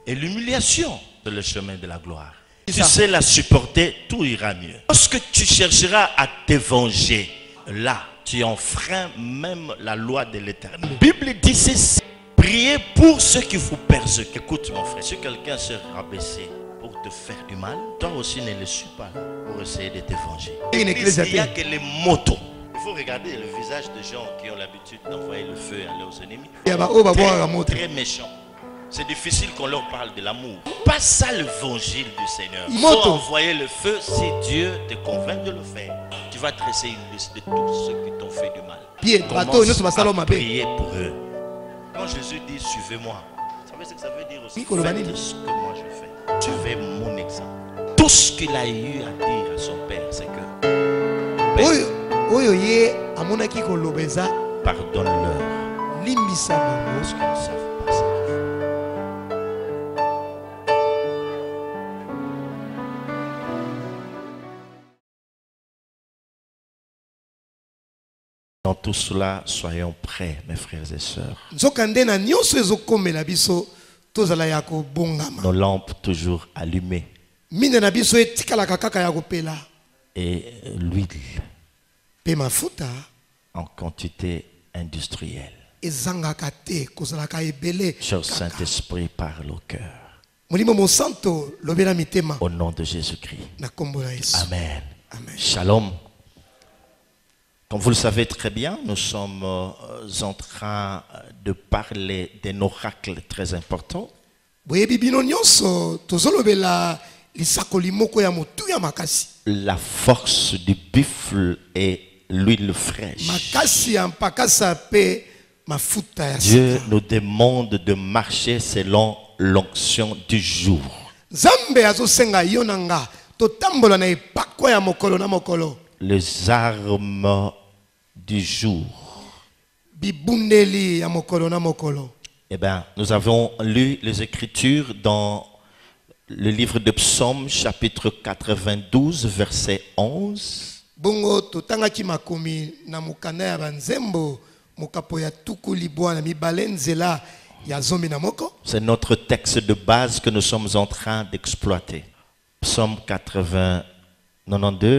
Et l'humiliation, c'est le chemin de la gloire. Si tu sais la supporter, tout ira mieux. Lorsque tu chercheras à te venger, là, tu enfreins même la loi de l'Éternel. La Bible dit ceci: priez pour ceux qui vous persécutent. Écoute mon frère, si quelqu'un se rabaisser pour te faire du mal, toi aussi ne le suis pas là pour essayer de te venger. Il n'y a que les motos. Il faut regarder le visage de gens qui ont l'habitude d'envoyer le feu à leurs ennemis. Très méchants. C'est difficile qu'on leur parle de l'amour. Pas ça l'évangile du Seigneur. Il faut envoyer le feu si Dieu te convainc de le faire. Tu vas dresser une liste de tous ceux qui t'ont fait du mal. Commence à prier pour eux. Quand Jésus dit suivez-moi, vous savez ce que ça veut dire aussi? Faites ce que moi je fais. Suivez mon exemple. Tout ce qu'il a eu à dire à son père, c'est que pardonne-leur parce qu'ils ne savent pas ce qu'ils font. Dans tout cela, soyons prêts, mes frères et sœurs. Nos lampes toujours allumées. Et l'huile en quantité industrielle. Cher Saint-Esprit, parle au cœur. Au nom de Jésus-Christ. Amen. Amen. Shalom. Comme vous le savez très bien, nous sommes en train de parler d'un oracle très important. La force du buffle et l'huile fraîche. Dieu nous demande de marcher selon l'onction du jour. Les armes du jour. Eh bien, nous avons lu les Écritures dans le livre de Psaume, chapitre 92, verset 11. C'est notre texte de base que nous sommes en train d'exploiter. Psaume 92,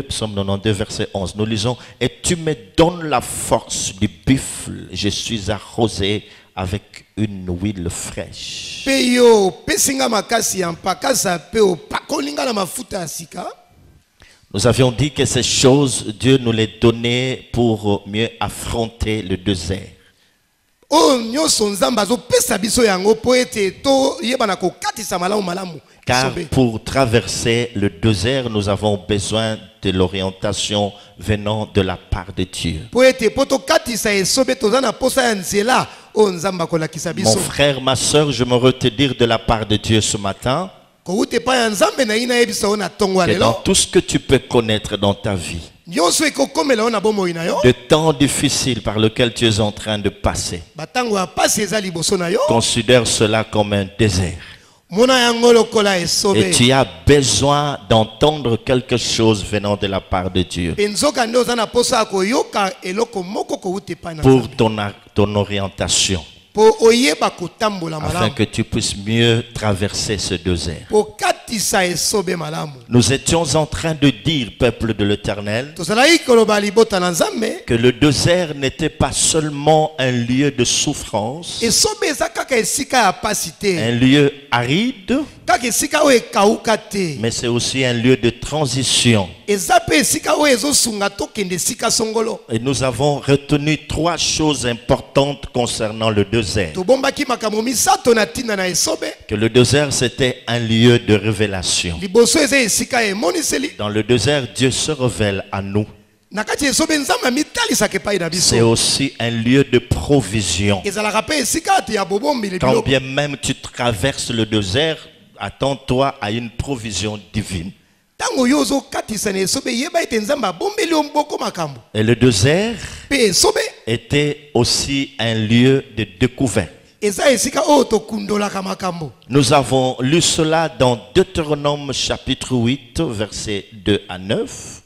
Psaume 92, verset 11. Nous lisons: et tu me donnes la force du buffle, je suis arrosé avec une huile fraîche. Nous avions dit que ces choses, Dieu nous les donnait pour mieux affronter le désert. Car pour traverser le désert, nous avons besoin de l'orientation venant de la part de Dieu. Mon frère, ma soeur, je me te dire de la part de Dieu ce matin que dans tout ce que tu peux connaître dans ta vie, de temps difficiles par lesquels tu es en train de passer, considère cela comme un désert. Et tu as besoin d'entendre quelque chose venant de la part de Dieu pour ton orientation, afin que tu puisses mieux traverser ce désert. Nous étions en train de dire, peuple de l'Éternel, que le désert n'était pas seulement un lieu de souffrance, un lieu aride, mais c'est aussi un lieu de transition. Et nous avons retenu trois choses importantes concernant le désert. Que le désert, c'était un lieu de révélation. Dans le désert, Dieu se révèle à nous. C'est aussi un lieu de provision. Quand bien même tu traverses le désert, attends-toi à une provision divine. Et le désert était aussi un lieu de découverte. Nous avons lu cela dans Deutéronome chapitre 8, versets 2 à 9.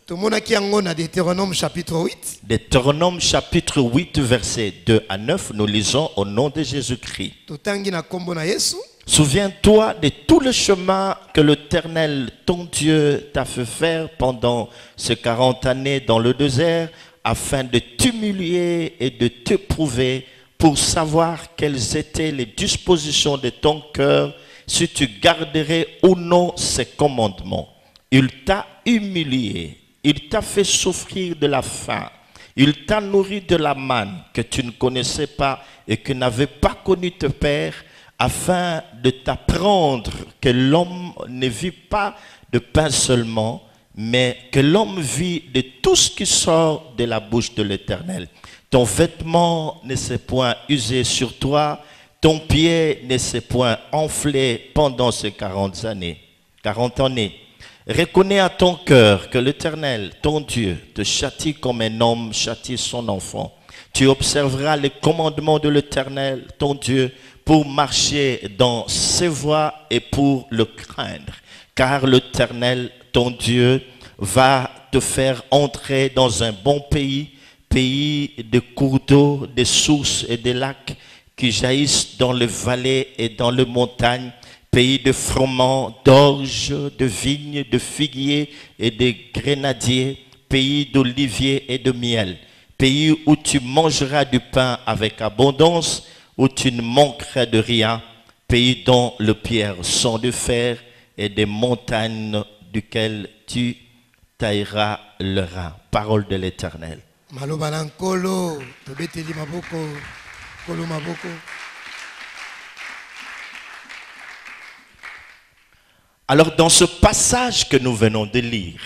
Deutéronome chapitre 8, versets 2 à 9, nous lisons au nom de Jésus-Christ. Souviens-toi de tout le chemin que l'Éternel, ton Dieu, t'a fait faire pendant ces 40 années dans le désert, afin de t'humilier et de t'éprouver pour savoir quelles étaient les dispositions de ton cœur, si tu garderais ou non ses commandements. Il t'a humilié, il t'a fait souffrir de la faim, il t'a nourri de la manne que tu ne connaissais pas et que n'avait pas connu tes pères, afin de t'apprendre que l'homme ne vit pas de pain seulement, mais que l'homme vit de tout ce qui sort de la bouche de l'Éternel. Ton vêtement ne s'est point usé sur toi, ton pied ne s'est point enflé pendant ces 40 années. Reconnais à ton cœur que l'Éternel, ton Dieu, te châtie comme un homme châtie son enfant. Tu observeras les commandements de l'Éternel, ton Dieu, pour marcher dans ses voies et pour le craindre. Car l'Éternel, ton Dieu, va te faire entrer dans un bon pays, pays de cours d'eau, de sources et de lacs qui jaillissent dans les vallées et dans les montagnes, pays de froment, d'orge, de vignes, de figuiers et de grenadiers, pays d'oliviers et de miel, pays où tu mangeras du pain avec abondance, où tu ne manqueras de rien, pays dont les pierres sont de fer et des montagnes duquel tu tailleras le rein. Parole de l'Éternel. Alors dans ce passage que nous venons de lire,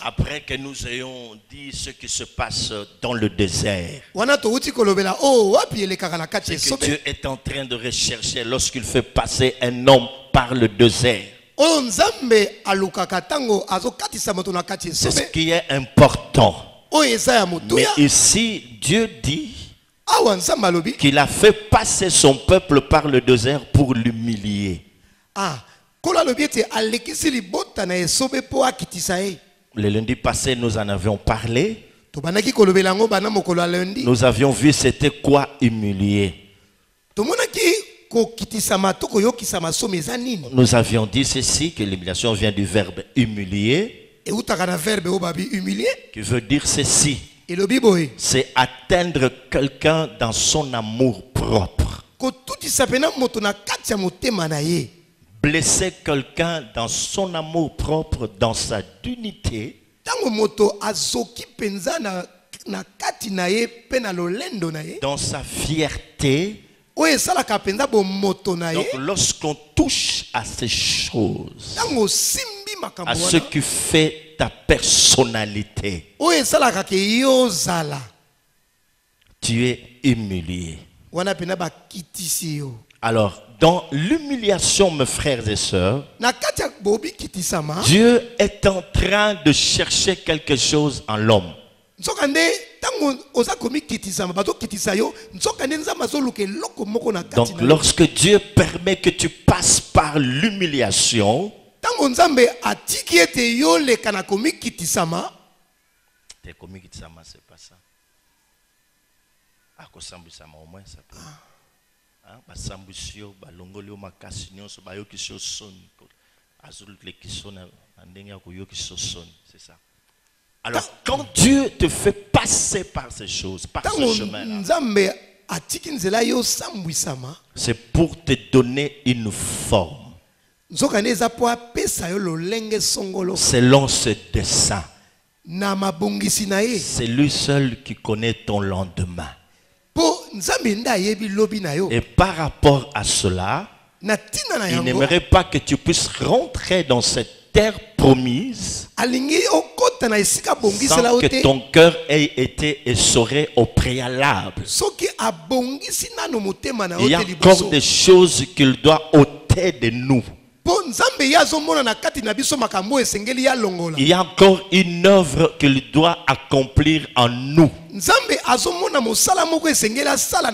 après que nous ayons dit ce qui se passe dans le désert, ce que Dieu est en train de rechercher lorsqu'il fait passer un homme par le désert, c'est ce qui est important. Mais ici, Dieu dit qu'il a fait passer son peuple par le désert pour l'humilier. Le lundi passé, nous en avions parlé. Nous avions vu c'était quoi humilier. Nous avions dit ceci, que l'humiliation vient du verbe humilier, qui veut dire ceci. C'est atteindre quelqu'un dans son amour propre. Blesser quelqu'un dans son amour propre, dans sa dignité, dans sa fierté. Donc lorsqu'on touche à ces choses, à ce qui fait ta personnalité, tu es humilié. Alors, dans l'humiliation, mes frères et sœurs, Dieu est en train de chercher quelque chose en l'homme. Donc, lorsque Dieu permet que tu passes par l'humiliation, c'est pas ça. C'est ça. Alors, quand Dieu te fait passer par ces choses, par ce chemin-là, c'est pour te donner une forme selon ce dessein. C'est lui seul qui connaît ton lendemain. Et par rapport à cela, il n'aimerait pas que tu puisses rentrer dans cette terre promise sans que ton cœur ait été essoré au préalable. Il y a encore des choses qu'il doit ôter de nous. Il y a encore une œuvre qu'il doit accomplir en nous.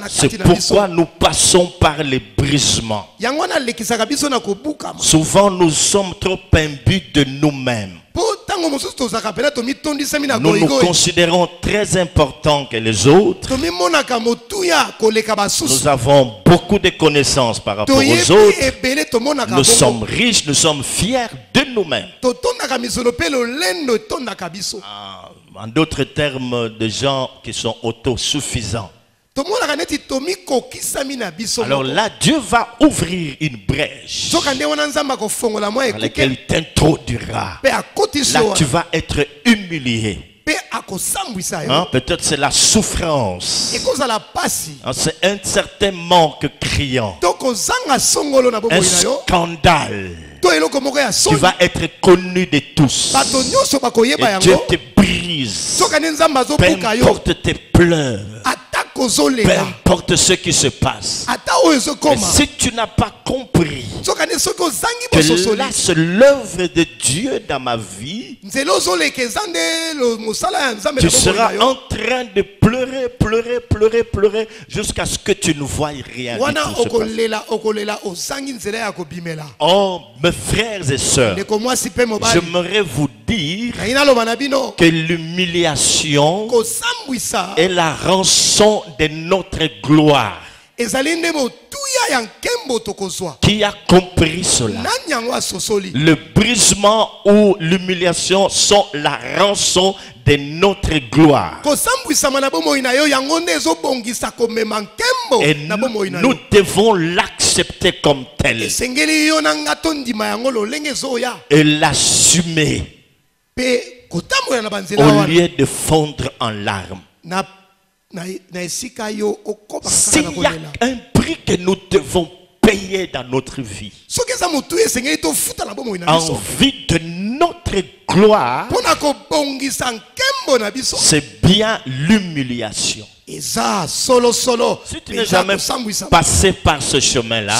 C'est pourquoi nous passons par les brisements. Souvent nous sommes trop imbus de nous-mêmes. Nous nous considérons très importants que les autres. Nous avons beaucoup de connaissances par rapport aux autres. Nous sommes riches, nous sommes fiers de nous-mêmes. En d'autres termes, de gens qui sont autosuffisants. Alors là, Dieu va ouvrir une brèche dans laquelle il t'introduira. Là, tu vas être humilié. Hein? Peut-être c'est la souffrance. Hein, c'est un certain manque criant. Un scandale. Tu vas être connu de tous. Et Dieu te brise. Peu importe tes pleurs. Peu importe ce qui se passe. Mais si tu n'as pas compris que là c'est l'œuvre de Dieu dans ma vie, tu seras en train de pleurer jusqu'à ce que tu ne voies rien du tout se passer. Oh, mes frères et sœurs, j'aimerais vous dire que l'humiliation est la rançon de notre gloire. Qui a compris cela? Le brisement ou l'humiliation sont la rançon de notre gloire. Et nous devons l'accepter comme tel et l'assumer au lieu de fondre en larmes. S'il y a un prix que nous devons payer dans notre vie, en vue de notre gloire, c'est bien l'humiliation. Si tu n'es jamais passé par ce chemin-là,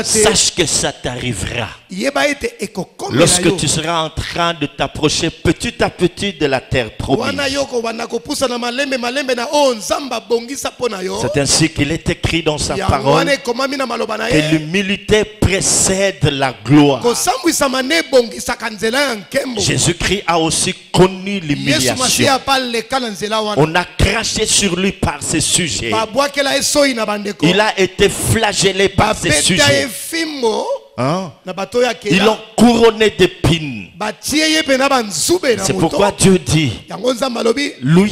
sache que ça t'arrivera. Lorsque tu seras en train de t'approcher petit à petit de la terre promise. C'est ainsi qu'il est écrit dans sa parole que l'humilité précède la gloire. Jésus-Christ a aussi connu l'humiliation. On a craché sur lui par ses sujets. Il a été flagellé par ses sujets. Hein? Ils l'ont couronné d'épines. C'est pourquoi Dieu dit, lui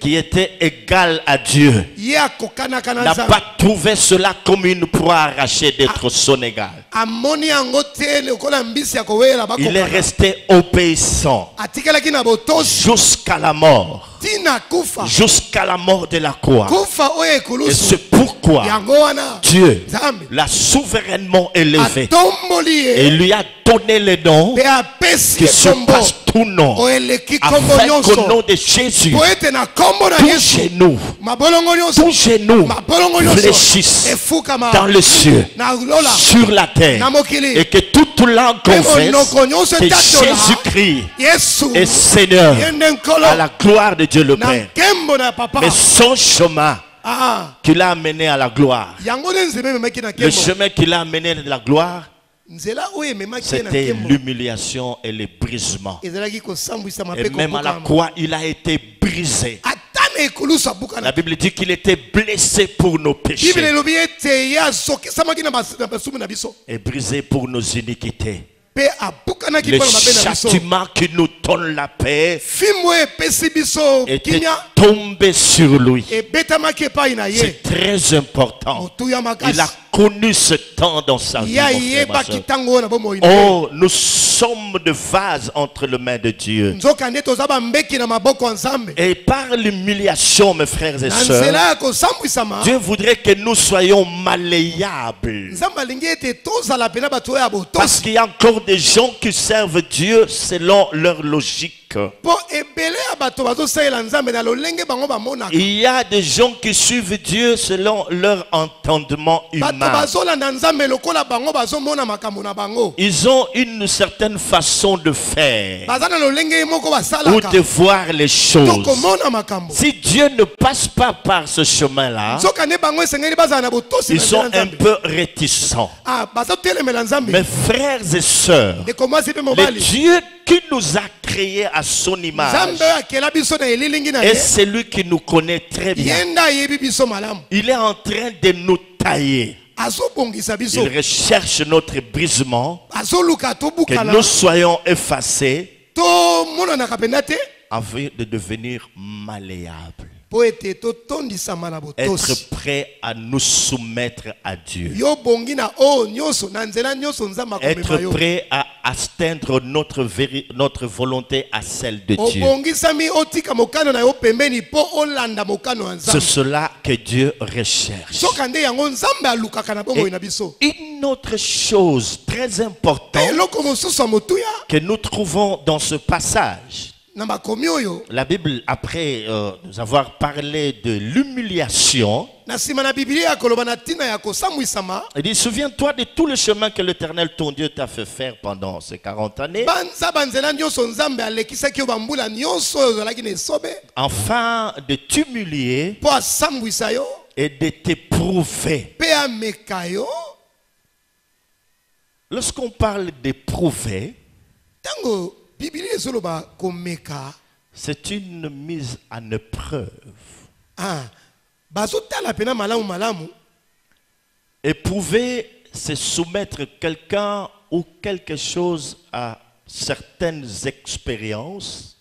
qui était égal à Dieu n'a pas trouvé cela comme une proie arrachée d'être son égal. Il est resté obéissant jusqu'à la mort. Jusqu'à la mort de la croix. Et c'est pourquoi Dieu l'a souverainement élevé et lui a donné le nom qui surpasse tout nom, afin qu'au nom de Jésus tout genou fléchisse dans le ciel, sur la terre, et que toute langue confesse que Jésus-Christ est Seigneur, à la gloire de Dieu le Père. Mais son chemin qui l'a amené à la gloire, le chemin qui l'a amené à la gloire, c'était l'humiliation et le brisement. Et même à la croix, il a été brisé. La Bible dit qu'il était blessé pour nos péchés et brisé pour nos iniquités. Le châtiment qui nous donne la paix était tombé sur lui. C'est très important. Il a connu ce temps dans sa vie. Oh, nous sommes de vases entre les mains de Dieu. Et par l'humiliation, mes frères et sœurs, Dieu voudrait que nous soyons malléables. Parce qu'il y a encore des gens qui servent Dieu selon leur logique. Il y a des gens qui suivent Dieu selon leur entendement humain. Ils ont une certaine façon de faire ou de voir les choses. Si Dieu ne passe pas par ce chemin-là, ils sont un peu réticents. Mes frères et sœurs, le Dieu qui nous a créés à son image est celui qui nous connaît très bien. Il est en train de nous tailler. Il recherche notre brisement, que nous soyons effacés afin de devenir malléables. Être prêt à nous soumettre à Dieu. Être prêt à atteindre notre volonté à celle de Dieu. C'est cela que Dieu recherche. Et une autre chose très importante que nous trouvons dans ce passage. La Bible, après nous avoir parlé de l'humiliation, il dit, souviens-toi de tout le chemin que l'Éternel ton Dieu t'a fait faire pendant ces 40 années, afin de t'humilier et de t'éprouver. Lorsqu'on parle d'éprouver, c'est une mise en épreuve. Éprouver, c'est soumettre quelqu'un ou quelque chose à certaines expériences.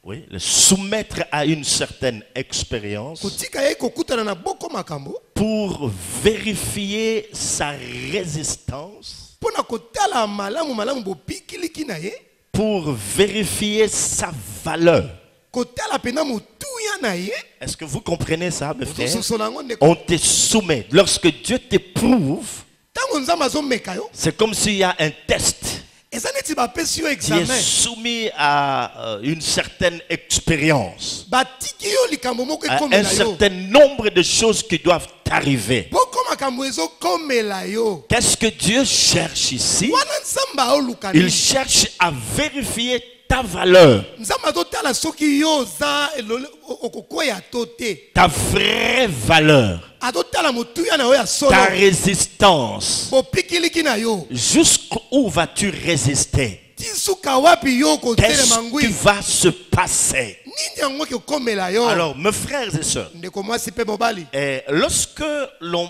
Oui, le soumettre à une certaine expérience pour vérifier sa résistance, pour vérifier sa valeur. Est-ce que vous comprenez ça, mes frères? On te soumet. Lorsque Dieu t'éprouve, c'est comme s'il y a un test. Tu es soumis à une certaine expérience, à un certain nombre de choses qui doivent t'arriver. Qu'est-ce que Dieu cherche ici? Il cherche à vérifier ta valeur, ta vraie valeur, ta résistance. Jusqu'où vas-tu résister? Qu'est-ce qui va se passer? Alors, mes frères et sœurs, lorsque l'on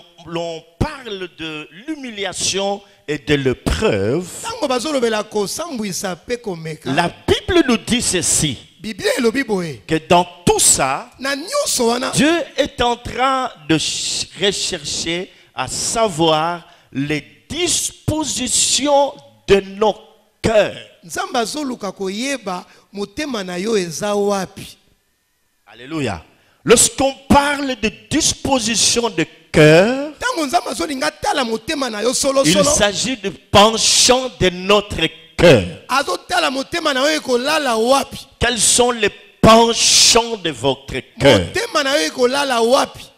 parle de l'humiliation et de l'épreuve, la Bible nous dit ceci, que dans tout ça, Dieu est en train de rechercher à savoir les dispositions de nos cœurs. Alléluia. Lorsqu'on parle de disposition de cœur, il s'agit de penchant de notre cœur. Quels sont les penchants de votre cœur?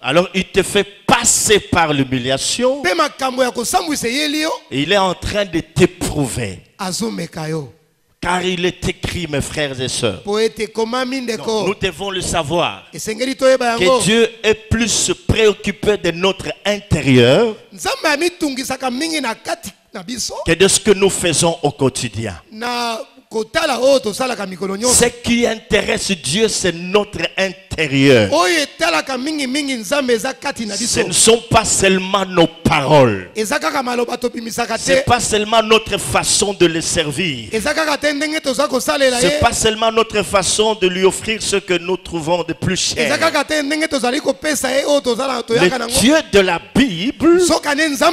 Alors il te fait passer par l'humiliation. Il est en train de t'éprouver. Car il est écrit, mes frères et sœurs, nous devons le savoir, que Dieu est plus préoccupé de notre intérieur que de ce que nous faisons au quotidien. Ce qui intéresse Dieu, c'est notre intérieur. Ce ne sont pas seulement nos paroles. Ce n'est pas seulement notre façon de le servir. Ce n'est pas seulement notre façon de lui offrir ce que nous trouvons de plus cher. Le Dieu de la Bible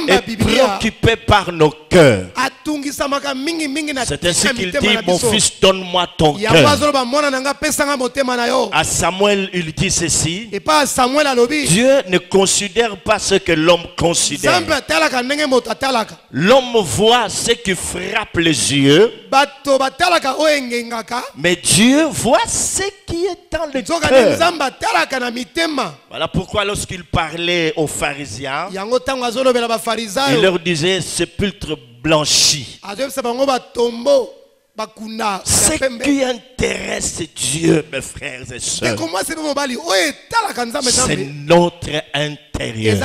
est préoccupé par nos cœurs. C'est ainsi qu'il dit, mon fils, donne-moi ton cœur. À Samuel, il dit ceci. Et pas Samuel alobi. Dieu ne considère pas ce que l'homme considère. L'homme voit ce qui frappe les yeux. Mais Dieu voit ce qui est dans le cœur. Voilà pourquoi lorsqu'il parlait aux pharisiens, il leur disait sépulcre blanchi. Ce qui intéresse Dieu, mes frères et sœurs, c'est notre intérieur.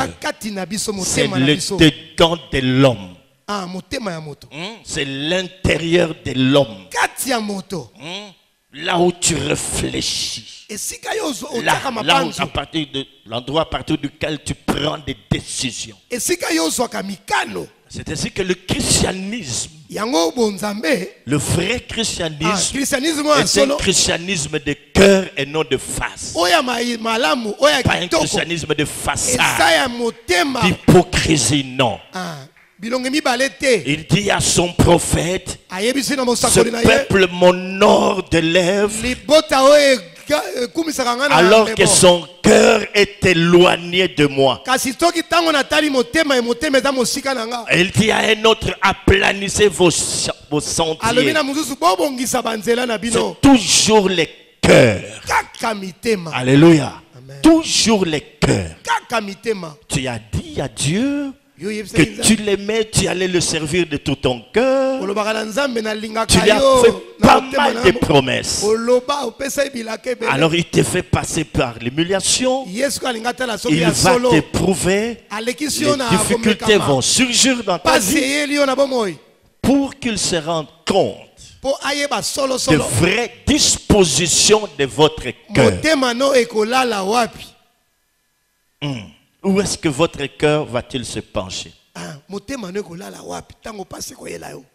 C'est le dedans de l'homme. C'est l'intérieur de l'homme. Là où tu réfléchis. Là où, à partir de l'endroit à partir duquel tu prends des décisions. C'est ainsi que le christianisme, le vrai christianisme, est un christianisme de cœur et non de face. Pas un christianisme de façade, d'hypocrisie, non. Il dit à son prophète, ce peuple m'honore de lèvres, alors que son cœur est éloigné de moi. Il dit à un autre, aplanissez vos sentiers. C'est toujours les cœurs. Alléluia. Toujours les cœurs. Tu as dit à Dieu que tu l'aimais, tu allais le servir de tout ton cœur. Tu lui as fait pas mal de promesses. Alors il te fait passer par l'humiliation. Il va t'éprouver. Les difficultés vont surgir dans ta vie pour qu'il se rende compte de vraies dispositions de votre cœur. Où est-ce que votre cœur va-t-il se pencher?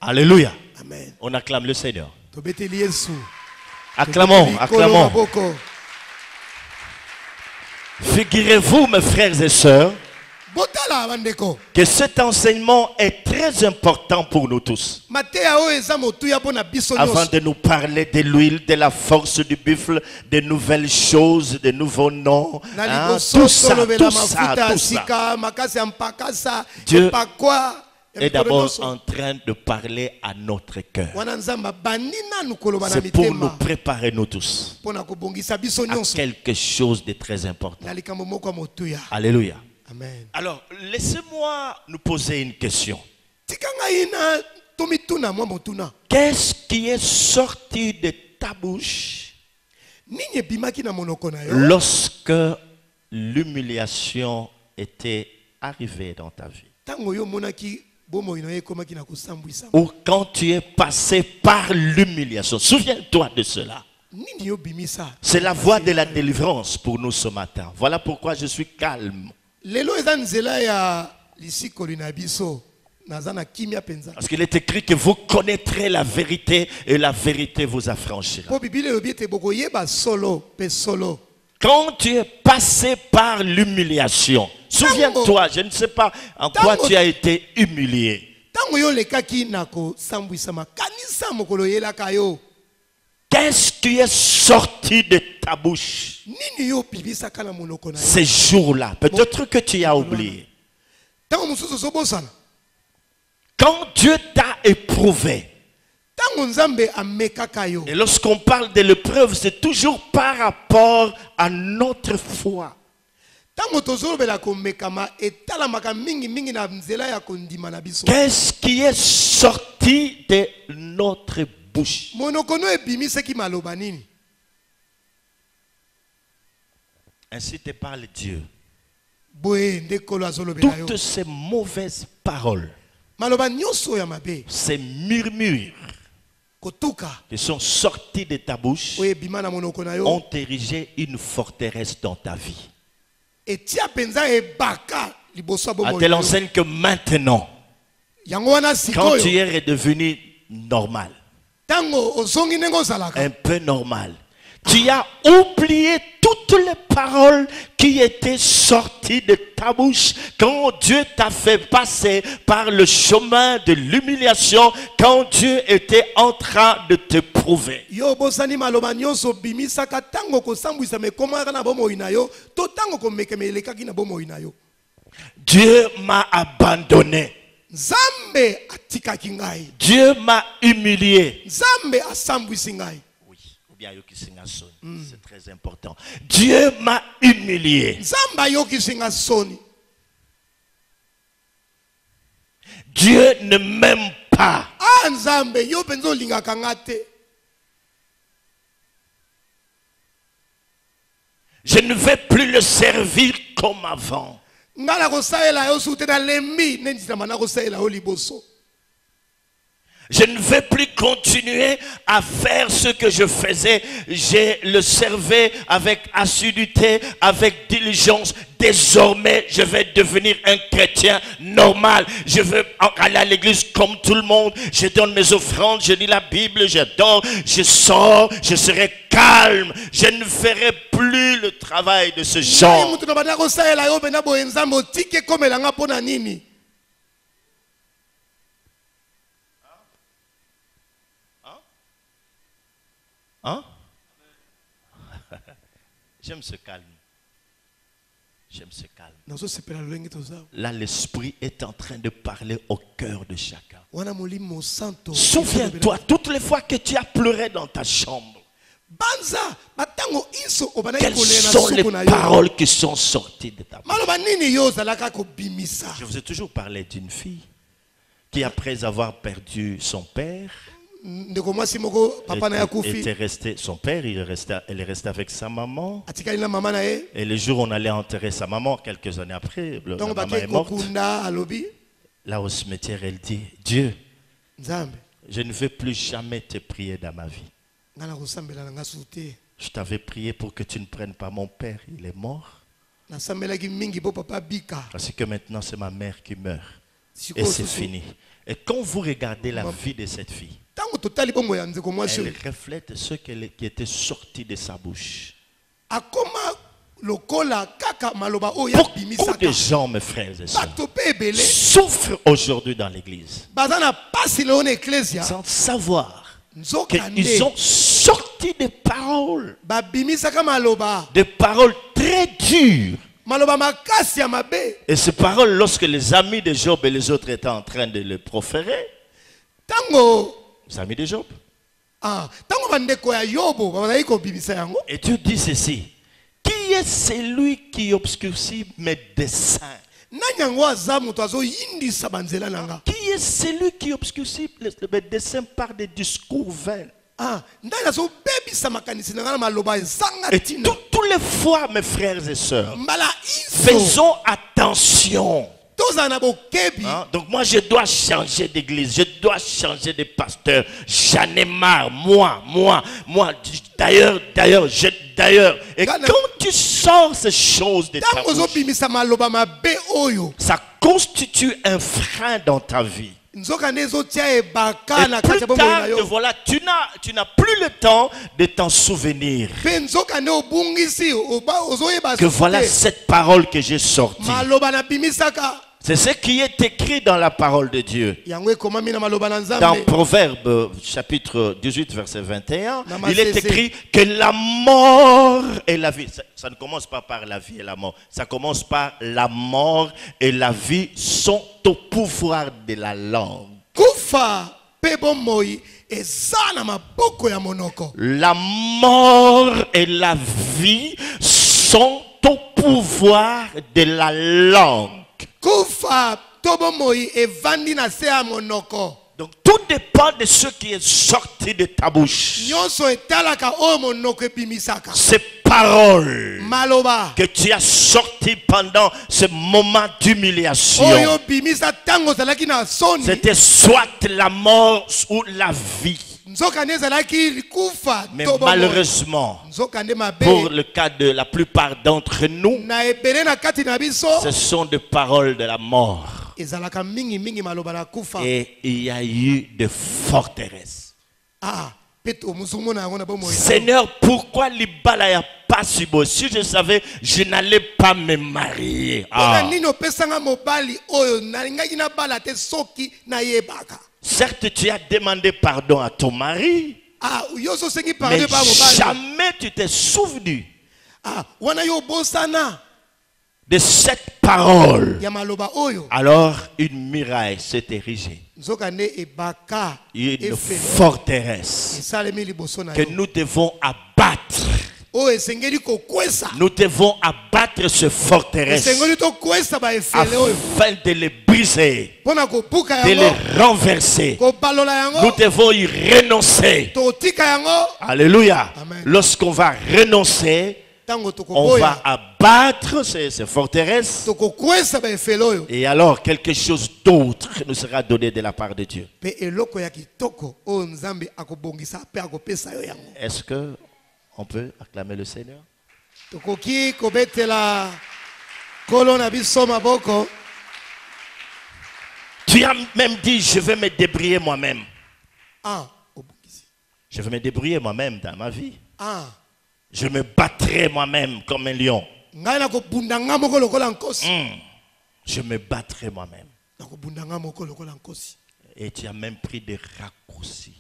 Alléluia. Amen. On acclame le Seigneur. Acclamons, acclamons. Figurez-vous, mes frères et sœurs, que cet enseignement est très important pour nous tous. Avant de nous parler de l'huile, de la force du buffle, de nouvelles choses, de nouveaux noms, hein, tout ça. Dieu est d'abord en train de parler à notre cœur. C'est pour nous préparer nous tous à quelque chose de très important. Alléluia. Amen. Alors, laissez-moi nous poser une question. Qu'est-ce qui est sorti de ta bouche lorsque l'humiliation était arrivée dans ta vie? Ou quand tu es passé par l'humiliation? Souviens-toi de cela. C'est la voie de la délivrance pour nous ce matin. Voilà pourquoi je suis calme. Parce qu'il est écrit que vous connaîtrez la vérité et la vérité vous affranchira. Quand tu es passé par l'humiliation, souviens-toi, je ne sais pas en quoi tu as été humilié. Qu'est-ce qui est sorti de ta bouche ces jours-là? Peut-être que tu as oublié. Quand Dieu t'a éprouvé, et lorsqu'on parle de l'épreuve, c'est toujours par rapport à notre foi. Qu'est-ce qui est sorti de notre bouche? Ainsi te parle Dieu. Toutes ces mauvaises paroles, ces murmures qui sont sortis de ta bouche ont érigé une forteresse dans ta vie. À telle enseigne que maintenant, quand tu es redevenu normal, un peu normal, Tu as oublié toutes les paroles qui étaient sorties de ta bouche quand Dieu t'a fait passer par le chemin de l'humiliation, quand Dieu était en train de te prouver. Dieu m'a abandonné. Dieu m'a humilié. C'est très important. Dieu m'a humilié. Dieu ne m'aime pas. Je ne vais plus le servir comme avant. Je ne vais plus continuer à faire ce que je faisais. Je le servais avec assiduité, avec diligence. Désormais, je vais devenir un chrétien normal. Je veux aller à l'église comme tout le monde. Je donne mes offrandes, je lis la Bible, j'adore, je sors, je serai calme. Je ne ferai plus le travail de ce genre. Hein? J'aime ce calme. J'aime ce calme. Là, l'Esprit est en train de parler au cœur de chacun. Souviens-toi, toutes les fois que tu as pleuré dans ta chambre, quelles sont les paroles qui sont sorties de ta bouche? Je vous ai toujours parlé d'une fille qui, après avoir perdu son père, était resté, son père, elle est restée avec sa maman. Et le jour où on allait enterrer sa maman, quelques années après, la maman est morte. Là au cimetière, elle dit: Dieu, je ne veux plus jamais te prier dans ma vie. Je t'avais prié pour que tu ne prennes pas mon père, il est mort. Parce que maintenant c'est ma mère qui meurt. Et c'est fini. Et quand vous regardez la vie de cette fille, elle reflète ce qui était sorti de sa bouche. Beaucoup de gens, mes frères et sœurs, souffrent aujourd'hui dans l'église sans savoir qu'ils ont sorti des paroles très dures. Et ces paroles, lorsque les amis de Job et les autres étaient en train de les proférer, les amis de Job, et Dieu dit ceci: qui est celui qui obscurcit mes desseins? Qui est celui qui obscurcit mes desseins par des discours vains? Et toutes les fois, mes frères et sœurs, faisons attention. Donc moi je dois changer d'église, je dois changer de pasteur. J'en ai marre, moi. D'ailleurs. Et quand tu sors ces choses de ta bouche, ça constitue un frein dans ta vie. Et plus tard, voilà, tu n'as plus le temps de t'en souvenir. Que voilà cette parole que j'ai sortie. C'est ce qui est écrit dans la parole de Dieu. Dans Proverbe chapitre 18 verset 21, il est écrit que la mort et la vie, ça ne commence pas par la vie et la mort, ça commence par la mort et la vie sont au pouvoir de la langue. La mort et la vie sont au pouvoir de la langue. Donc tout dépend de ce qui est sorti de ta bouche. Ces paroles que tu as sorties pendant ce moment d'humiliation, c'était soit la mort ou la vie. Mais malheureusement, pour le cas de la plupart d'entre nous, ce sont des paroles de la mort. Et il y a eu des forteresses. Seigneur, pourquoi libala ya pas si beau? Si je savais, je n'allais pas me marier. Certes, tu as demandé pardon à ton mari, mais jamais tu t'es souvenu de cette parole. Alors une muraille s'est érigée, une forteresse que nous devons abattre. Nous devons abattre ce forteresse afin de les briser, de les renverser. Nous devons y renoncer. Alléluia. Lorsqu'on va renoncer, on va abattre ces forteresses. Et alors quelque chose d'autre nous sera donné de la part de Dieu. Est-ce que on peut acclamer le Seigneur? Tu as même dit, je vais me débrouiller moi-même. Je vais me débrouiller moi-même dans ma vie. Je me battrai moi-même comme un lion. Je me battrai moi-même. Et tu as même pris des raccourcis.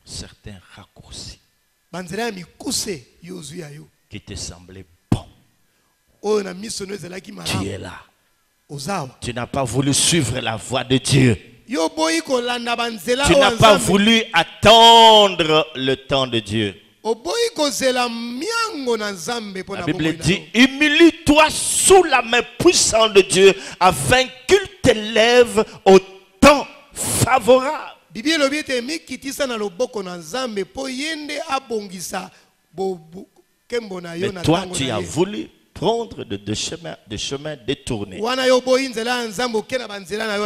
Certains raccourcis qui te semblaient bons. Tu es là. Tu n'as pas voulu suivre la voie de Dieu. Tu n'as pas voulu attendre le temps de Dieu. La Bible dit, humilie-toi sous la main puissante de Dieu afin qu'il t'élève au temps favorable. Mais toi, tu as voulu prendre des chemins détournés.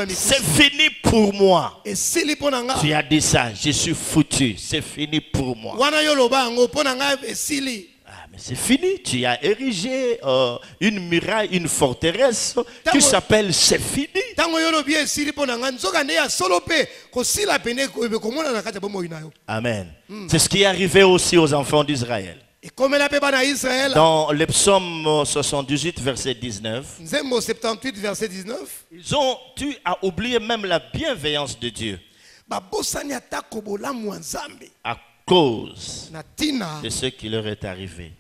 C'est fini pour moi. Tu as dit ça, je suis foutu. C'est fini pour moi. Mais c'est fini. Tu as érigé une muraille, une forteresse qui s'appelle c'est fini. Amen. C'est ce qui est arrivé aussi aux enfants d'Israël. Dans le psaume 78, verset 19, tu as oublié même la bienveillance de Dieu à cause de ce qui leur est arrivé.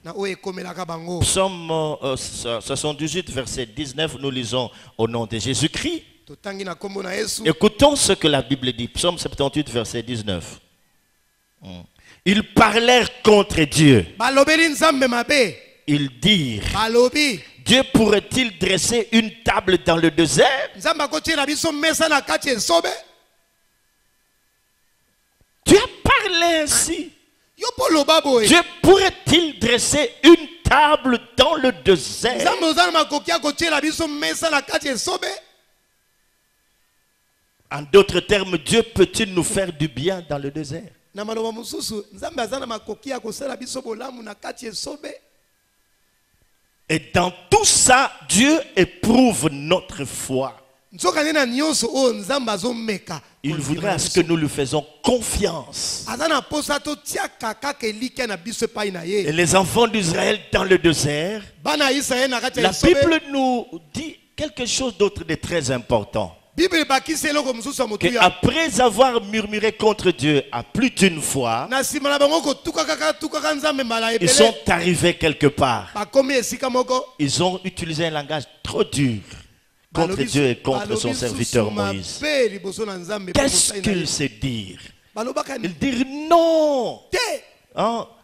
Psaume 78, verset 19, nous lisons au nom de Jésus-Christ. Écoutons ce que la Bible dit. Psaume 78, verset 19. Ils parlèrent contre Dieu. Ils dirent, Dieu pourrait-il dresser une table dans le désert? Tu as parlé ainsi. Dieu pourrait-il dresser une table dans le désert? En d'autres termes, Dieu peut-il nous faire du bien dans le désert? Et dans tout ça, Dieu éprouve notre foi. Il voudrait à ce que nous lui faisons confiance. Et les enfants d'Israël dans le désert, la Bible nous dit quelque chose d'autre de très important. Après avoir murmuré contre Dieu à plus d'une fois, ils sont arrivés quelque part. Ils ont utilisé un langage trop dur contre Dieu et contre son serviteur Moïse. Qu'est-ce qu'ils se dirent? Ils dirent non.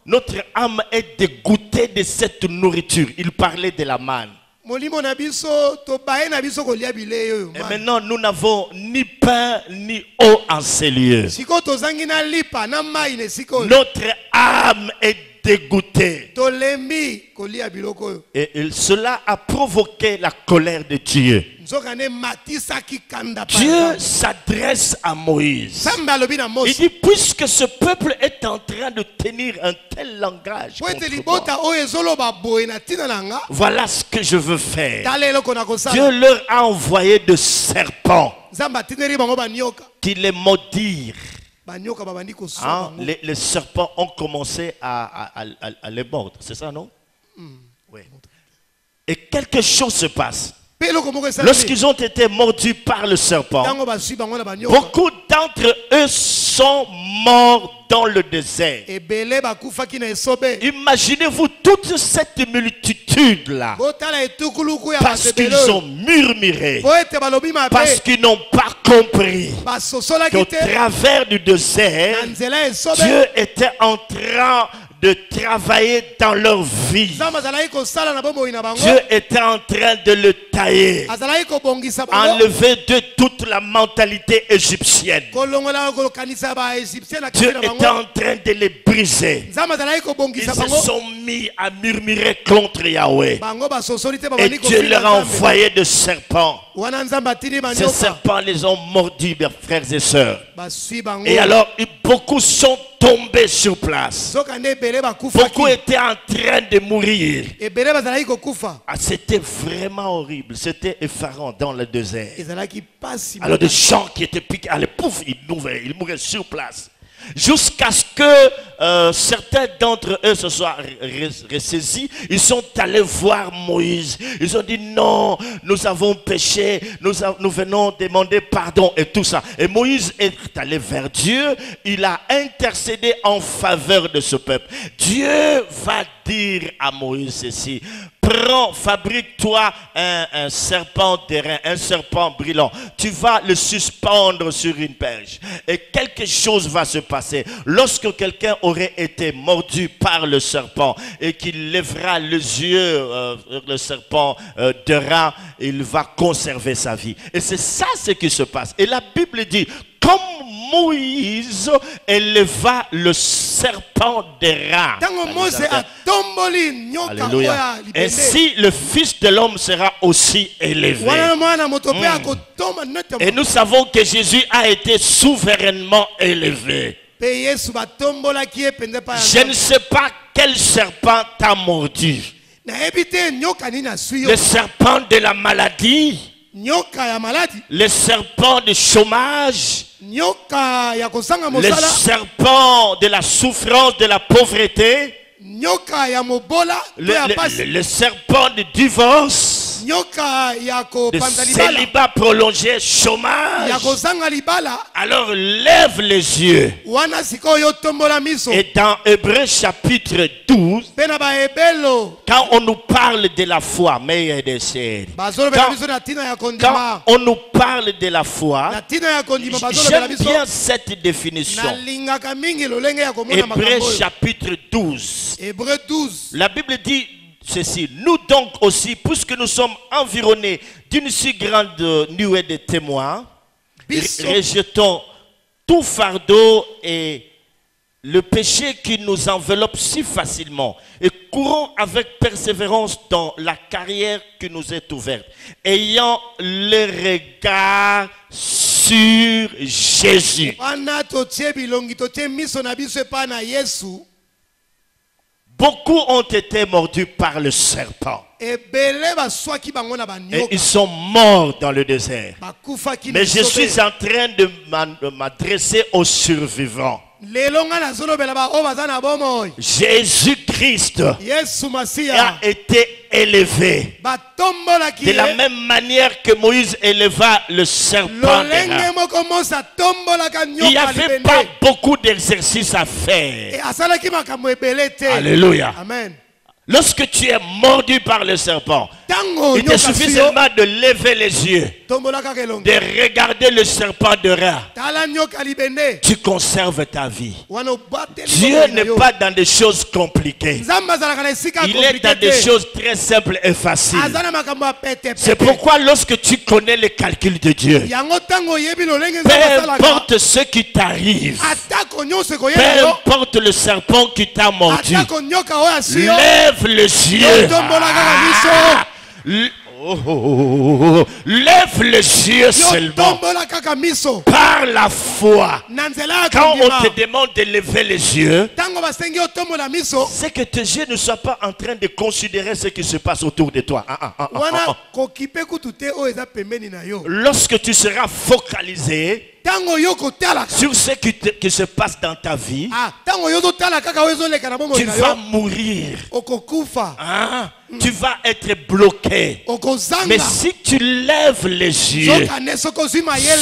Notre âme est dégoûtée de cette nourriture. Ils parlaient de la manne. Et maintenant, nous n'avons ni pain ni eau en ces lieux. Notre âme est dégoûtée. Et cela a provoqué la colère de Dieu. Dieu s'adresse à Moïse. Il dit, puisque ce peuple est en train de tenir un tel langage contre moi, voilà ce que je veux faire. Dieu leur a envoyé de serpents qui les maudirent. Hein, les serpents ont commencé à les mordre, c'est ça, non? Oui. Et quelque chose se passe. Lorsqu'ils ont été mordus par le serpent, beaucoup d'entre eux sont morts dans le désert. Imaginez-vous toute cette multitude-là, parce qu'ils ont murmuré, parce qu'ils n'ont pas compris qu'au travers du désert, Dieu était en train de travailler dans leur vie. Dieu était en train de le tailler, enlever de toute la mentalité égyptienne. Dieu était en train de les briser. Ils se sont mis à murmurer contre Yahweh. Et Dieu leur a envoyé des serpents. Ces serpents les ont mordus, mes frères et sœurs. Et alors, beaucoup sont tombés sur place. Beaucoup étaient en train de mourir. Ah, c'était vraiment horrible. C'était effarant dans le désert. Alors des gens qui étaient piqués, allez, pouf, ils mouraient sur place. Jusqu'à ce que certains d'entre eux se soient ressaisis. Ils sont allés voir Moïse. Ils ont dit non, nous avons péché, nous venons demander pardon et tout ça. Et Moïse est allé vers Dieu. Il a intercédé en faveur de ce peuple. Dieu va dire à Moïse ceci: prends, fabrique-toi un serpent d'airain, un serpent brillant. Tu vas le suspendre sur une perche. Et quelque chose va se passer. Lorsque quelqu'un aurait été mordu par le serpent et qu'il lèvera les yeux sur le serpent d'airain, il va conserver sa vie. Et c'est ça ce qui se passe. Et la Bible dit, comme Moïse éleva le serpent d'airain. Alléluia. Ainsi le Fils de l'homme sera aussi élevé. Et nous savons que Jésus a été souverainement élevé. Je ne sais pas quel serpent t'a mordu. Le serpent de la maladie, le serpent du chômage, le serpent de la souffrance, de la pauvreté, le serpent du divorce, de célibat prolongé, chômage. Alors lève les yeux. Et dans Hébreux chapitre 12, quand on nous parle de la foi, quand on nous parle de la foi, j'aime bien cette définition. Hébreux chapitre 12. La Bible dit ceci: nous donc aussi, puisque nous sommes environnés d'une si grande nuée de témoins, rejetons tout fardeau et le péché qui nous enveloppe si facilement et courons avec persévérance dans la carrière qui nous est ouverte, ayant le regard sur Jésus. Beaucoup ont été mordus par le serpent. Et ils sont morts dans le désert. Mais je suis en train de m'adresser aux survivants. Jésus-Christ a été élevé de la même manière que Moïse éleva le serpent. Il n'y avait pas beaucoup d'exercices à faire. Alléluia. Amen. Lorsque tu es mordu par le serpent, il te suffit seulement de lever les yeux, de regarder le serpent de rat. Tu conserves ta vie. Dieu n'est pas dans des choses compliquées. Il est dans des choses très simples et faciles. C'est pourquoi lorsque tu connais les calculs de Dieu, peu importe ce qui t'arrive, peu importe le serpent qui t'a mordu, lève les yeux. Lève les yeux seulement par la foi. Quand on te demande de lever les yeux, c'est que tes yeux ne soient pas en train de considérer ce qui se passe autour de toi. Lorsque tu seras focalisé sur ce qui se passe dans ta vie, tu vas mourir. Hein? Tu vas être bloqué. Mais si tu lèves les yeux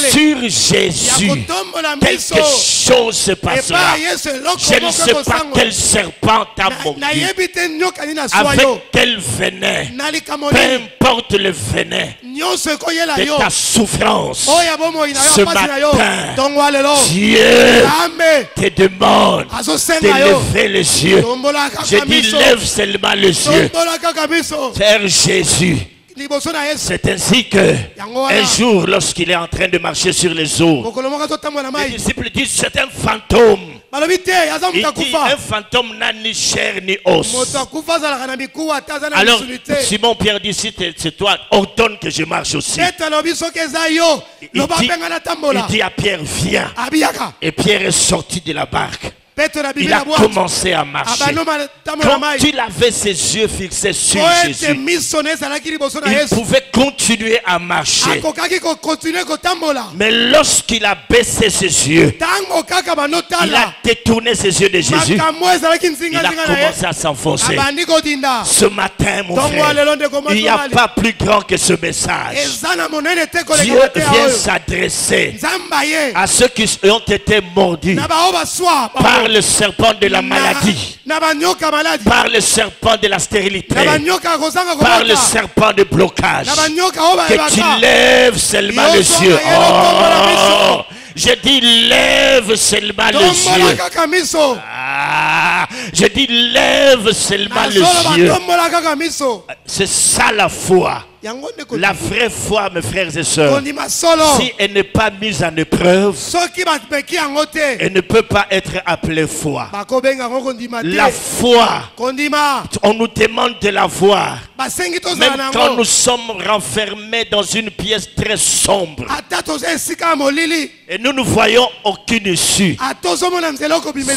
sur Jésus, quelque chose se passera. Je ne sais pas quel serpent t'a mordu, avec quel venin, peu importe le venin de ta souffrance. Ce matin, Dieu te demande de lever les yeux. Je dis, lève seulement les yeux vers Jésus. C'est ainsi que un jour, lorsqu'il est en train de marcher sur les eaux, les disciples disent, c'est un fantôme. Il dit, un fantôme n'a ni chair ni os. Alors Simon Pierre dit, si c'est toi, ordonne que je marche aussi. Il dit à Pierre, viens. Et Pierre est sorti de la barque. Il a commencé à marcher. Quand il avait ses yeux fixés sur Jésus, il pouvait continuer à marcher. Mais lorsqu'il a baissé ses yeux, il a détourné ses yeux de Jésus, il a commencé à s'enfoncer. Ce matin, mon frère, il n'y a pas plus grand que ce message. Dieu vient s'adresser à ceux qui ont été mordus par le serpent de la maladie, par le serpent de la stérilité, par le serpent de blocage, que tu lèves seulement les yeux. Oh, je dis lève seulement les yeux. Je dis lève seulement les yeux. C'est ça la foi. La vraie foi, mes frères et sœurs, si elle n'est pas mise en épreuve, elle ne peut pas être appelée foi. La foi, on nous demande de la voir, même quand nous sommes renfermés dans une pièce très sombre et nous ne voyons aucune issue.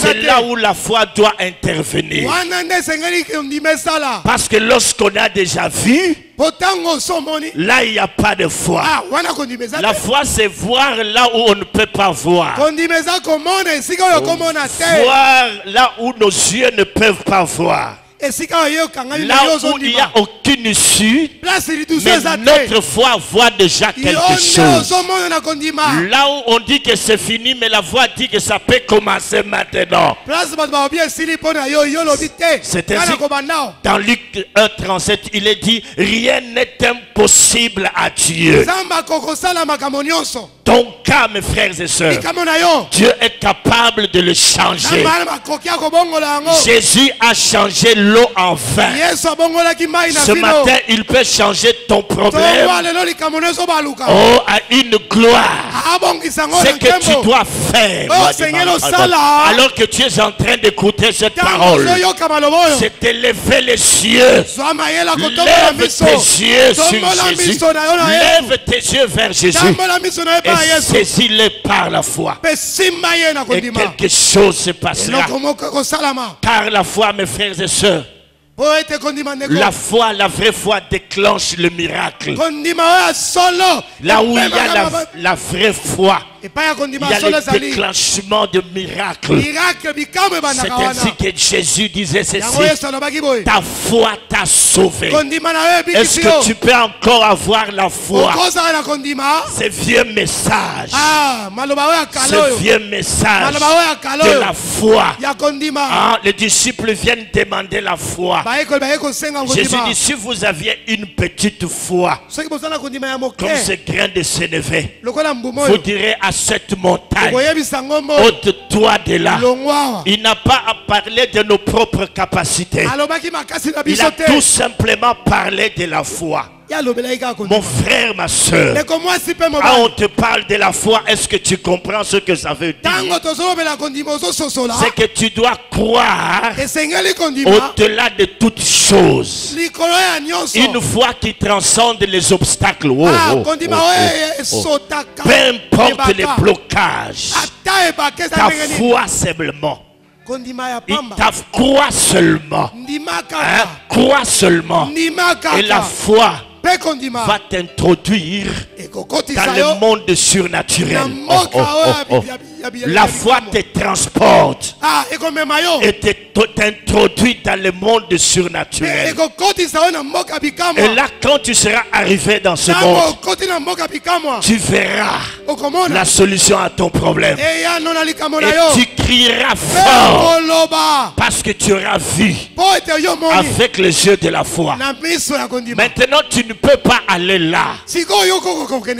C'est là où la foi doit intervenir. Parce que lorsqu'on a déjà vu, là il n'y a pas de foi. La foi c'est voir là où on ne peut pas voir. Voir là où nos yeux ne peuvent pas voir. Là où il n'y a aucune issue, mais notre foi voit déjà quelque chose. Là où on dit que c'est fini, mais la foi dit que ça peut commencer maintenant. C'est ainsi, dans Luc 1,37, il est dit, rien n'est impossible à Dieu. Ton cas, mes frères et sœurs, Dieu est capable de le changer. Jésus a changé l'eau en vin. Ce matin, il peut changer ton problème à une gloire. Ce que tu dois faire, alors que tu es en train d'écouter cette parole, c'est de lever les yeux. Lève tes yeux sur Jésus. Lève tes yeux vers Jésus. Et saisis-les par la foi. Et quelque chose se passera. Car la foi, mes frères et sœurs, la foi, la vraie foi déclenche le miracle. Là où il y a la vraie foi, il y a le déclenchement de miracles. C'est ainsi que Jésus disait ceci: ta foi t'a sauvé. Est-ce que tu peux encore avoir la foi? Ce vieux message, ce vieux message de la foi. Les disciples viennent demander la foi. Jésus dit: si vous aviez une petite foi comme ce grain de sénévé, vous direz à cette montagne, ôte-toi de là. Il n'a pas à parler de nos propres capacités. Il a tout simplement parlé de la foi. Mon frère, ma soeur, quand on te parle de la foi, est-ce que tu comprends ce que ça veut dire? C'est que tu dois croire au-delà de toutes choses. Une foi qui transcende les obstacles. Peu importe les blocages, ta foi simplement. Crois seulement. Crois seulement. Et la foi va t'introduire dans le monde surnaturel. La foi te transporte et t'introduit dans le monde surnaturel. Et là, quand tu seras arrivé dans ce monde, tu verras la solution à ton problème. Et tu crieras fort parce que tu auras vu avec les yeux de la foi. Maintenant, tu ne peux pas aller là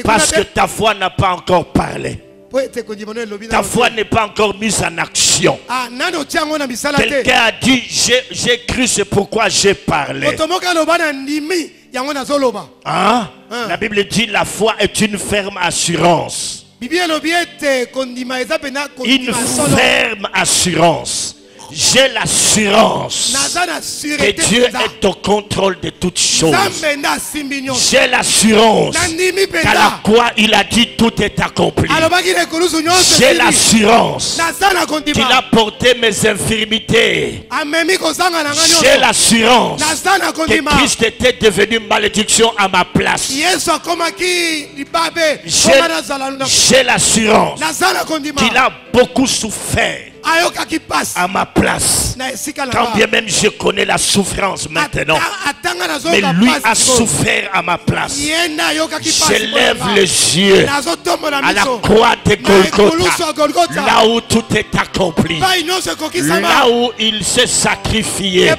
parce que ta foi n'a pas encore parlé. Ta foi n'est pas encore mise en action. Quelqu'un a dit, j'ai cru, c'est pourquoi j'ai parlé. Hein? La Bible dit, la foi est une ferme assurance. Une ferme assurance. J'ai l'assurance que Dieu est au contrôle de toutes choses. J'ai l'assurance qu'à la croix il a dit tout est accompli. J'ai l'assurance qu'il a porté mes infirmités. J'ai l'assurance que Christ était devenu malédiction à ma place. J'ai l'assurance qu'il a beaucoup souffert à ma place. Quand bien même je connais la souffrance maintenant, mais lui a souffert à ma place. Je lève les yeux à la croix de Golgotha, là où tout est accompli, là où il s'est sacrifié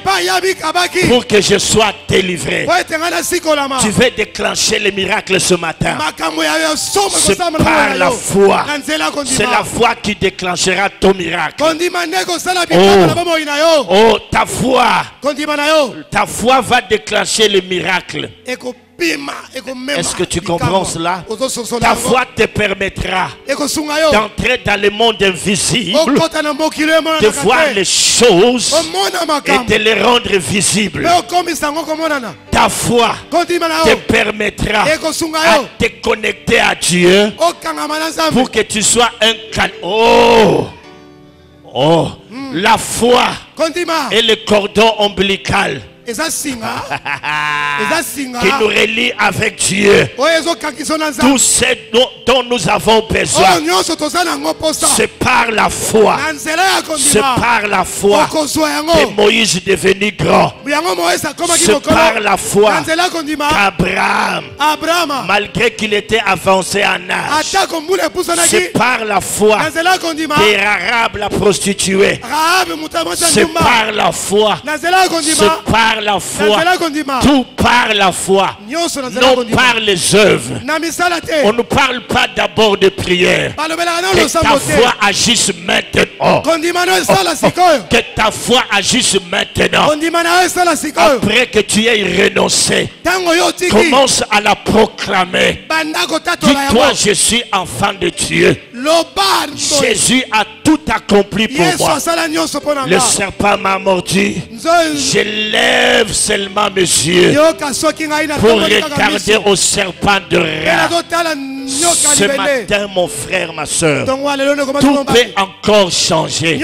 pour que je sois délivré. Tu veux déclencher les miracles ce matin. C'est par la foi. C'est la foi qui déclenchera ton miracle. Oh, ta foi va déclencher le miracle. Est-ce que tu comprends cela? Ta foi te permettra d'entrer dans le monde invisible, de voir les choses et de les rendre visibles. Ta foi te permettra de te connecter à Dieu pour que tu sois un cadeau. Oh, la foi et le cordon ombilical qui nous relie avec Dieu. Tout ce dont nous avons besoin, c'est par la foi. C'est par la foi que Moïse est devenu grand. C'est par la foi qu'Abraham, malgré qu'il était avancé en âge, c'est par la foi que Rahab la prostituée. C'est par la foi. C'est par la foi, tout par la foi, non par les œuvres. On ne parle pas d'abord de prière. Que ta foi agisse maintenant. Que ta foi agisse maintenant. Après que tu aies renoncé, commence à la proclamer. Dis-toi, je suis enfant de Dieu. Jésus a tout accompli pour moi. Le serpent m'a mordu. Je lève seulement mes yeux pour regarder au serpent de Ra. Ce matin, mon frère, ma soeur, tout peut encore changer.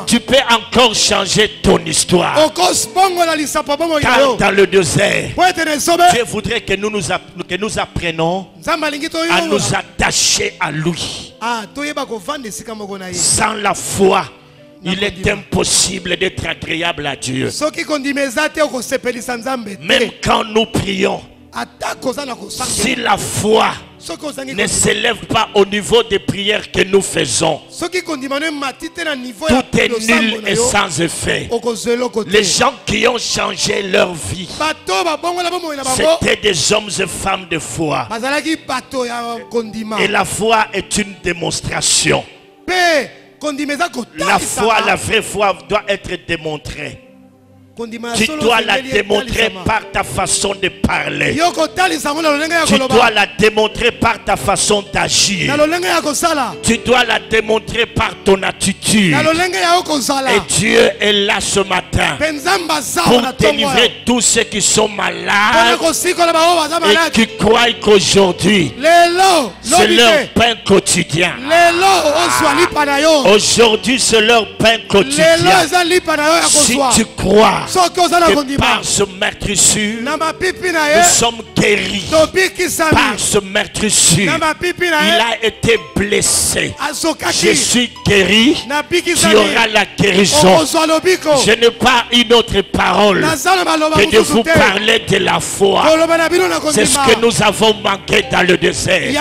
Tu peux encore changer ton histoire. Car dans le désert, Dieu voudrait que nous apprenions à nous attacher à lui. Sans la foi, il est impossible d'être agréable à Dieu. Même quand nous prions, si la foi ne s'élève pas au niveau des prières que nous faisons, tout est nul et sans effet. Les gens qui ont changé leur vie, c'était des hommes et femmes de foi. Et la foi est une démonstration. La foi, la vraie foi doit être démontrée. Tu dois la démontrer par ta façon de parler. Tu dois la démontrer par ta façon d'agir. Tu dois la démontrer par ton attitude. Et Dieu est là ce matin pour délivrer tous ceux qui sont malades et qui croient qu'aujourd'hui c'est leur pain quotidien. Aujourd'hui c'est leur pain quotidien. Si tu crois, que par ce meurtrissure, nous sommes guéris. Par ce meurtrissure, il a été blessé. Je suis guéri. Tu auras la guérison. Je n'ai pas une autre parole que de vous parler de la foi. C'est ce que nous avons manqué dans le désert.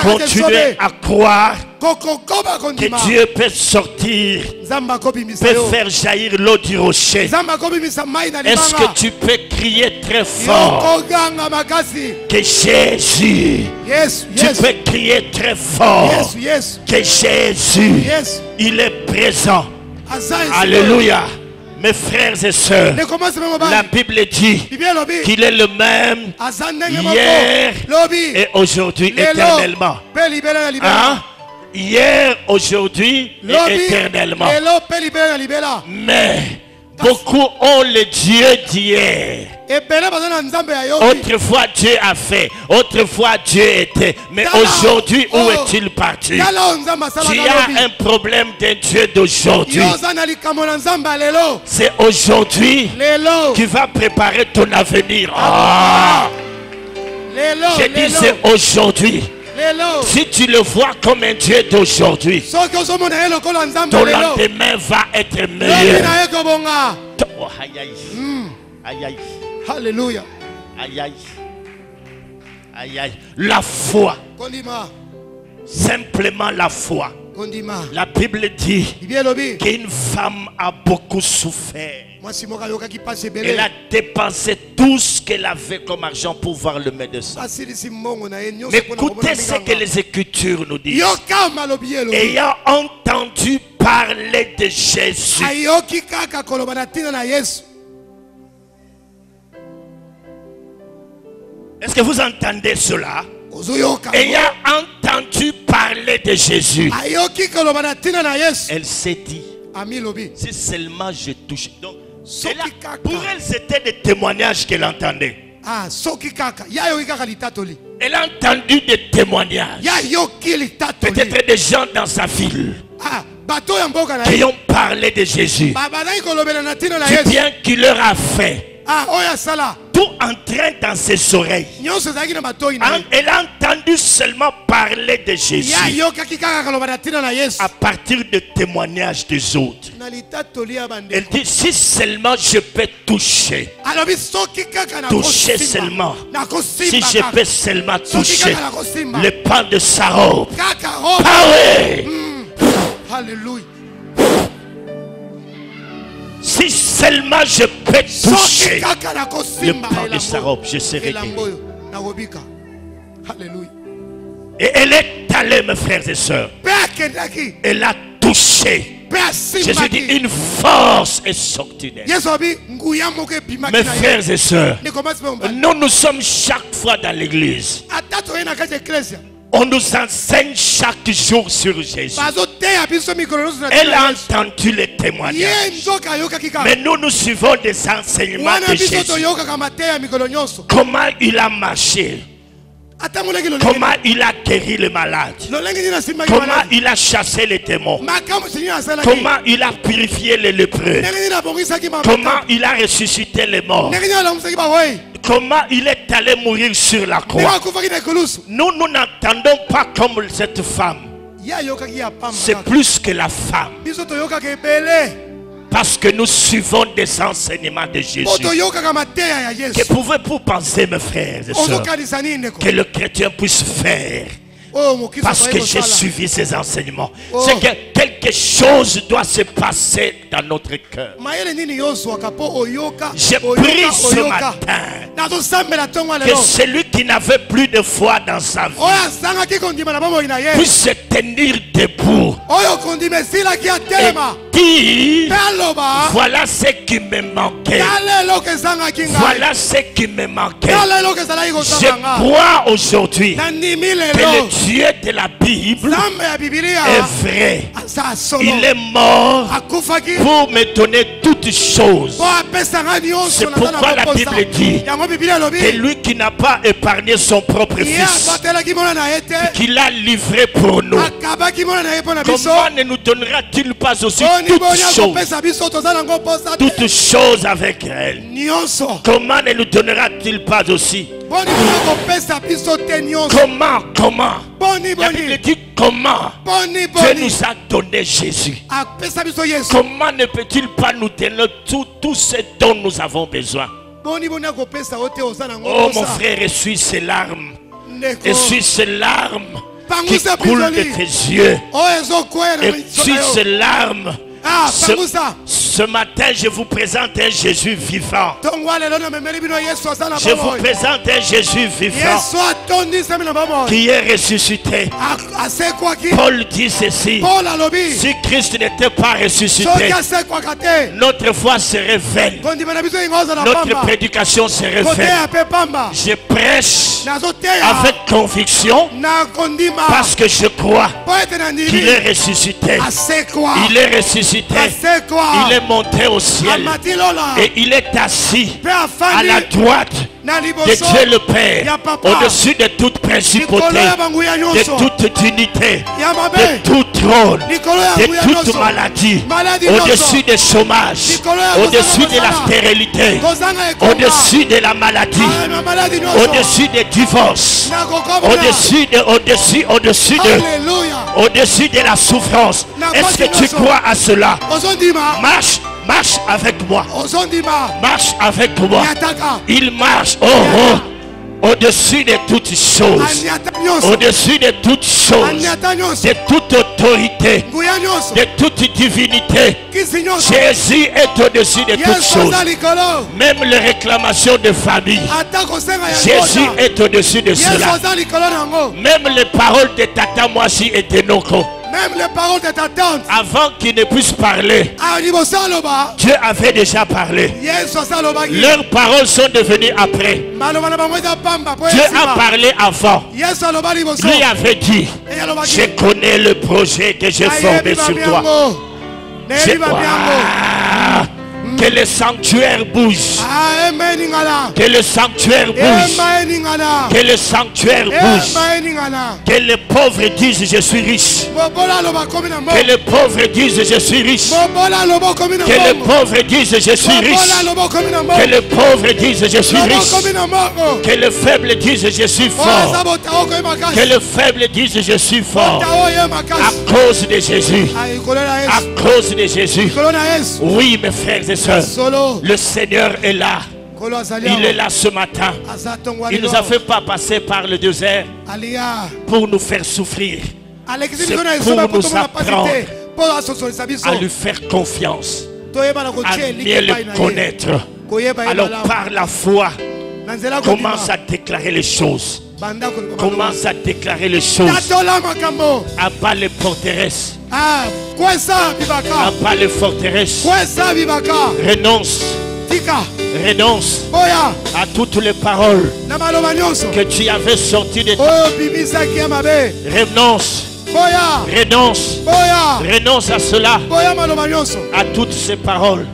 Continuez à croire que Dieu peut sortir, peut faire jaillir l'eau du rocher. Est-ce que tu peux crier très fort que Jésus, tu peux crier très fort que Jésus, il est présent. Alléluia. Mes frères et sœurs, la Bible dit qu'il est le même hier et aujourd'hui éternellement. Hein? Hier, aujourd'hui et éternellement. Mais beaucoup ont le Dieu d'hier. Autrefois Dieu a fait, autrefois Dieu était, mais aujourd'hui où est-il parti? Tu as un problème d'un Dieu d'aujourd'hui. C'est aujourd'hui qui va préparer ton avenir. Je dis c'est aujourd'hui. Si tu le vois comme un Dieu d'aujourd'hui, ton lendemain va être meilleur. Aïe aïe. Alléluia. Aïe aïe. Aïe aïe. La foi. Simplement la foi. La Bible dit qu'une femme a beaucoup souffert. Elle a dépensé tout ce qu'elle avait comme argent pour voir le médecin. Mais écoutez ce que les Écritures nous disent. Ayant entendu parler de Jésus. Est-ce que vous entendez cela? Ayant entendu parler de Jésus, elle s'est dit, si seulement je touche. Donc, pour elle, c'était des témoignages qu'elle entendait. Elle a entendu des témoignages. Peut-être des gens dans sa ville qui ont parlé de Jésus. Du bien qu'il leur a fait. Tout entrait dans ses oreilles. Elle a entendu seulement parler de Jésus à partir de témoignages des autres. Elle dit, si seulement je peux toucher. Toucher seulement. Si je peux seulement toucher le pan de sa robe. Alléluia. Si seulement je peux toucher le pan de sa robe, je serai guéri. Et elle est allée, mes frères et sœurs. Elle a touché. Jésus dit, une force est sortie d'elle. Mes frères et sœurs, nous sommes chaque fois dans l'église. On nous enseigne chaque jour sur Jésus. Elle a entendu les témoignages. Mais nous suivons des enseignements de Jésus. Comment il a marché. Comment il a guéri les malades. Comment il a chassé les démons. Comment il a purifié les lépreux. Comment il a ressuscité les morts. Comment il est allé mourir sur la croix. Nous n'entendons pas comme cette femme. C'est plus que la femme. Parce que nous suivons des enseignements de Jésus. Que pouvez-vous penser, mes frères et sœurs, que le chrétien puisse faire? Parce que j'ai suivi ces enseignements. C'est que quelque chose doit se passer dans notre cœur. J'ai pris ce matin que celui qui n'avait plus de foi dans sa vie puisse se tenir debout et dire, voilà ce qui me manquait. Voilà ce qui me manquait. Je crois aujourd'hui que le Dieu de la Bible est vrai. Il est mort pour me donner toute toutes choses. C'est pourquoi la Bible dit que lui qui n'a pas épargné son propre fils, qu'il a livré pour nous, comment ne nous donnera-t-il pas aussi toutes choses avec elle? Comment ne nous donnera-t-il pas aussi? Comment la Bible dit comment Dieu nous a donné Jésus. Comment ne peut-il pas nous donner tout ce dont nous avons besoin? Oh mon frère, essuie ces larmes. Essuie ces larmes qui coulent de tes yeux. Essuie ces larmes. Ce matin, je vous présente un Jésus vivant. Je vous présente un Jésus vivant qui est ressuscité. Paul dit ceci: si Christ n'était pas ressuscité, notre foi serait vaine. Notre prédication serait vaine. Je prêche avec conviction parce que je crois qu'il est ressuscité. Il est ressuscité. Il est monté au ciel et il est assis à la droite de Dieu le Père, au-dessus de toute principauté, de toute dignité, de tout trône, de toute maladie, au-dessus du chômage, au-dessus de la stérilité, au-dessus de la maladie, au-dessus des divorces, au-dessus de la souffrance. Est-ce que tu crois à cela? Marche avec moi. Marche avec moi. Il marche au-dessus de toutes choses. Au-dessus de toutes choses. De toute autorité. De toute divinité. Jésus est au-dessus de toutes choses. Même les réclamations de famille. Jésus est au-dessus de cela. Même les paroles de Tata Moisi et de Noko. Même les paroles de ta tante, avant qu'ils ne puissent parler, Dieu avait déjà parlé. Leurs paroles sont devenues après. Dieu a parlé avant. Lui avait dit: je connais le projet que j'ai formé sur toi. Que le sanctuaire bouge. Que le sanctuaire bouge. Que le sanctuaire bouge. Que les pauvres disent: je suis riche. Que les pauvres disent: je suis riche. Que les pauvres disent: je suis riche. Que les pauvres disent: je suis riche. Que les faibles disent: je suis fort. Que les faibles disent: je suis fort. À cause de Jésus. À cause de Jésus. Oui, mes frères et sœurs, le Seigneur est là. Il est là ce matin. Il ne nous a fait pas passer par le désert pour nous faire souffrir. C'est pour nous apprendre à lui faire confiance, à mieux le connaître. Alors par la foi, commence à déclarer les choses. Commence à déclarer les choses. Abat les forteresses. Abat les forteresses. Renonce. Renonce à toutes les paroles que tu avais sorties de toi. Renonce. Renonce. Renonce à cela. À toutes ces paroles.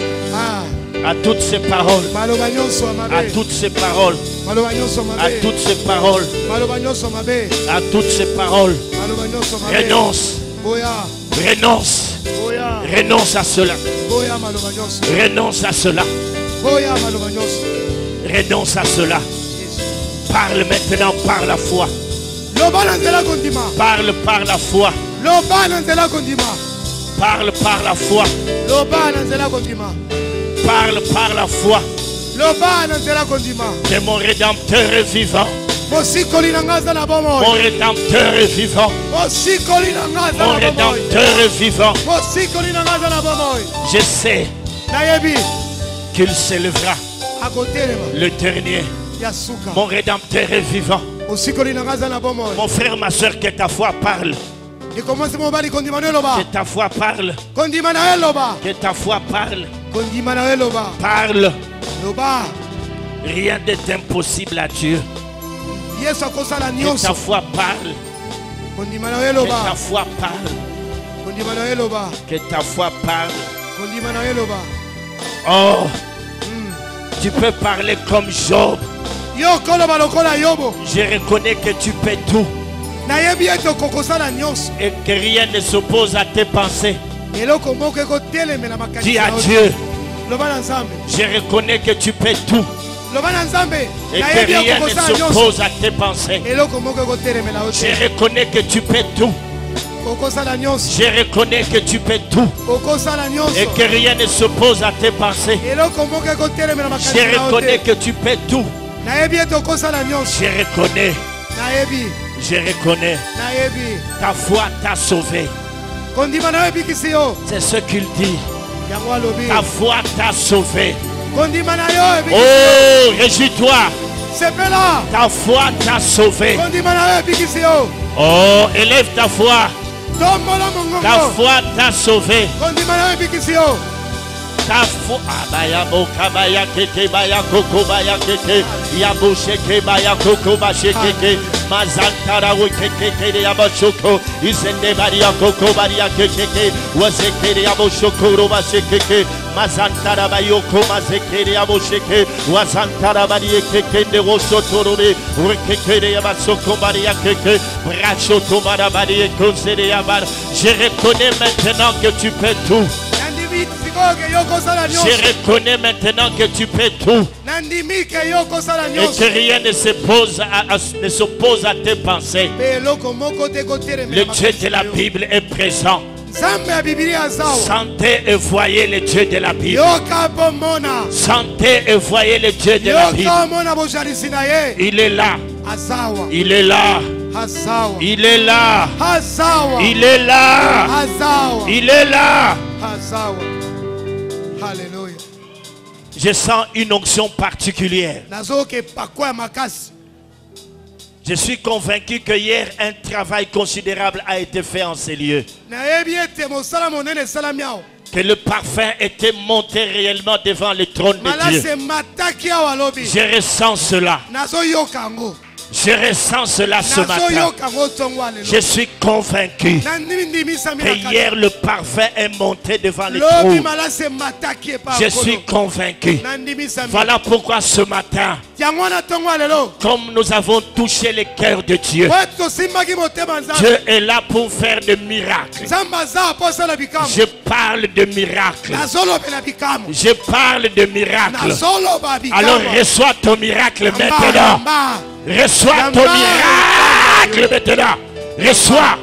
À toutes ces paroles. À toutes ces paroles. À toutes ces paroles. À toutes ces paroles. Renonce. Renonce. Renonce à cela. Renonce à cela. Renonce à cela. Parle maintenant par la foi. Parle par la foi. Parle par la foi. Parle par la foi. Que mon Rédempteur est vivant. Mon Rédempteur est vivant. Mon Rédempteur est vivant. Je sais qu'il s'élèvera le dernier. Mon Rédempteur est vivant. Mon frère, ma soeur, que ta foi parle. Que ta foi parle. Que ta foi parle. Parle. Rien n'est impossible à Dieu. Que ta foi parle. Que ta foi parle. Que ta foi parle. Oh, tu peux parler comme Job. Yo koloba lokola Yobo. Je reconnais que tu peux tout. Nayebi ete okokosala nyonso. Et que rien ne s'oppose à tes pensées. Eloko moko ekotelemela makanisi. Dis à Dieu. Loba na Nzambe. Je reconnais que tu peux tout. Loba na Nzambe. Et que rien ne s'oppose à tes pensées. Eloko moko ekotelemela ote. Je reconnais que tu peux tout. Okosala nyonso. Je reconnais que tu peux tout. Okosala nyonso. Et que rien ne s'oppose à tes pensées. Eloko moko ekotelemela makanisi. Je reconnais que tu peux tout. Nayebi ete okosala nyonso. Je reconnais. Nayebi. Je reconnais. Nayebi. Ta foi t'a sauvé. Kondima na ebikisi yo. C'est ce qu'il dit. Yango alobi. Ta foi t'a sauvé. Kondima na yo ebikisi. Oh, réjouis-toi. Sepela. Ta foi t'a sauvé. Kondima na yo ebikisi yo. Oh, élève ta foi. Tombola mongongo. Ta foi t'a sauvé. Kondima na yo ebikisi yo. Ta foi. Abaya bokabaya keke baya koko baya keke. Yabo sheke baya koko ba sheke. Mazantara wikeke de yabo shoko. Isende baria koko baria keke. Wazeke de yabo shoko roba sheke. Mazantara bayoko mazeke de yabo sheke. Wazantara baria keke de rosotorore. Wikeke de yabo shoko baria keke. Bracho tomara baria konse de yabar. Je reconnais maintenant que tu peux tout. Je reconnais maintenant que tu peux tout. Et que rien ne s'oppose à tes pensées. Le Dieu de la Bible est présent. Sentez et voyez le Dieu de la Bible. Sentez et voyez le Dieu de la Bible. Il est là. Il est là. Il est là. Il est là. Il est là. Alléluia. Je sens une onction particulière. Je suis convaincu que hier un travail considérable a été fait en ces lieux. Que le parfum était monté réellement devant le trône de Dieu. Je ressens cela. Je ressens cela ce matin. Je suis convaincu que hier le parfum est monté devant le trône. Je suis convaincu. Voilà pourquoi ce matin, comme nous avons touché le cœur de Dieu, Dieu est là pour faire des miracles. Je parle de miracles. Je parle de miracles. Alors reçois ton miracle maintenant. Reçois ton miracle maintenant. Reçois.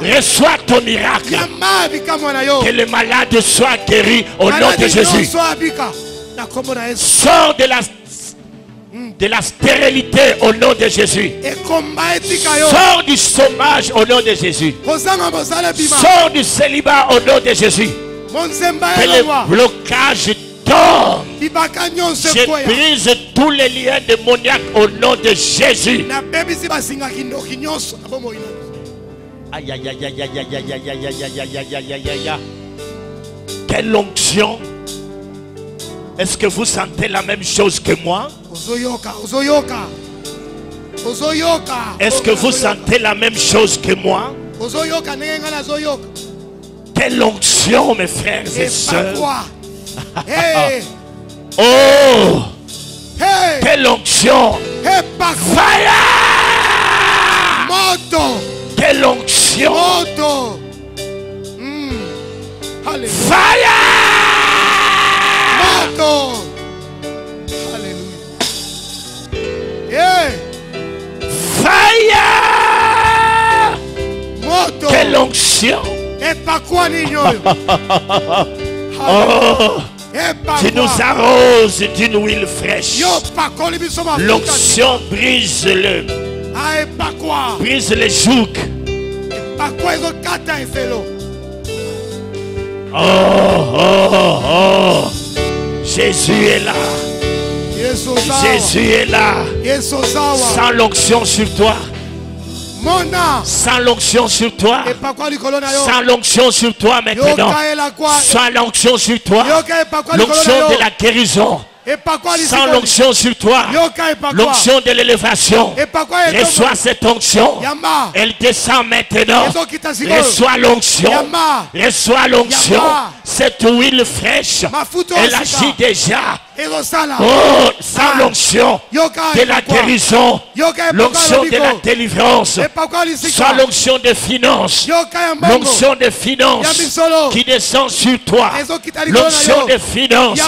Reçois ton miracle. Que les malades soient guéris au nom de Jésus. Sors de la stérilité au nom de Jésus. Sors du chômage au nom de Jésus. Sors du célibat au nom de Jésus. Que les blocages tombent. Je brise tous les liens démoniaques au nom de Jésus. Aïe, aïe, aïe, aïe, aïe, aïe, aïe, aïe, aïe, aïe, aïe, aïe, aïe, aïe, aïe. Quelle onction. Est-ce que vous sentez la même chose que moi? Est-ce que vous sentez la même chose que moi? Quelle onction, mes frères et sœurs. Oh, quelle onction. Fire. Quelle onction. Fire. Fire. Quelle onction. Oh, tu nous arroses d'une huile fraîche. L'onction brise le joug. Oh, Jésus est là. Jésus est là. Sans l'onction sur toi. Sans l'onction sur toi. Sans l'onction sur toi maintenant. Sans l'onction sur toi. L'onction de la guérison. Sans l'onction sur toi, l'onction de l'élévation, reçois cette onction. Elle descend maintenant. Reçois l'onction. Reçois l'onction. Cette huile fraîche, elle agit déjà. Oh, sans l'onction de la guérison, l'onction de la délivrance, sans l'onction des finances, l'onction des finances qui descend sur toi, l'onction des finances,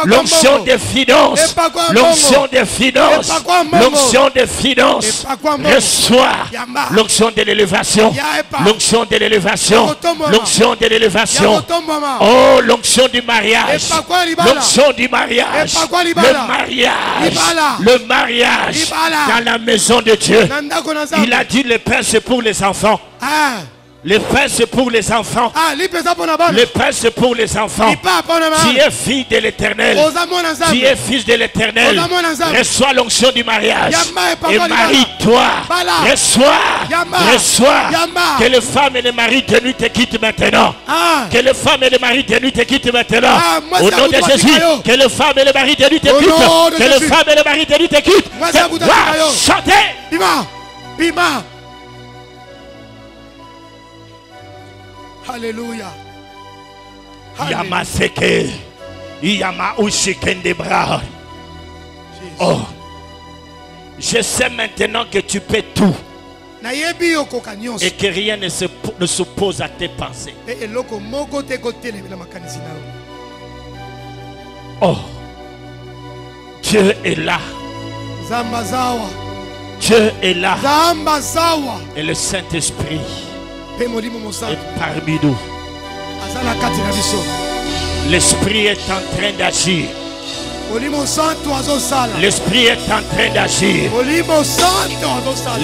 l'onction des finances, l'onction des finances, l'onction des finances, reçois l'onction de l'élévation, l'onction de l'élévation, l'onction de l'élévation. Oh, l'onction du mariage, l'onction du mariage. Le mariage dans la maison de Dieu. Il a dit le pain c'est pour les enfants. Le pain c'est pour les enfants. Le pain c'est pour les enfants. Tu es fille de l'Éternel. Tu es fils de l'Éternel. Reçois l'onction du mariage. Et marie-toi. Reçois. Que les femmes et les maris de nuit te quittent maintenant. Que les femmes et les maris de nuit te quittent maintenant. Au nom de Jésus. Que les femmes et les maris de nuit te quittent. Que les femmes et les maris de nuit te quittent. Chantez. Bima. Alléluia. Yama seke. Yama ushikende bra. Oh. Je sais maintenant que tu peux tout. Et que rien ne s'oppose à tes pensées. Oh. Dieu est là. Dieu est là. Et le Saint-Esprit est parmi nous. L'Esprit est en train d'agir. L'Esprit est en train d'agir.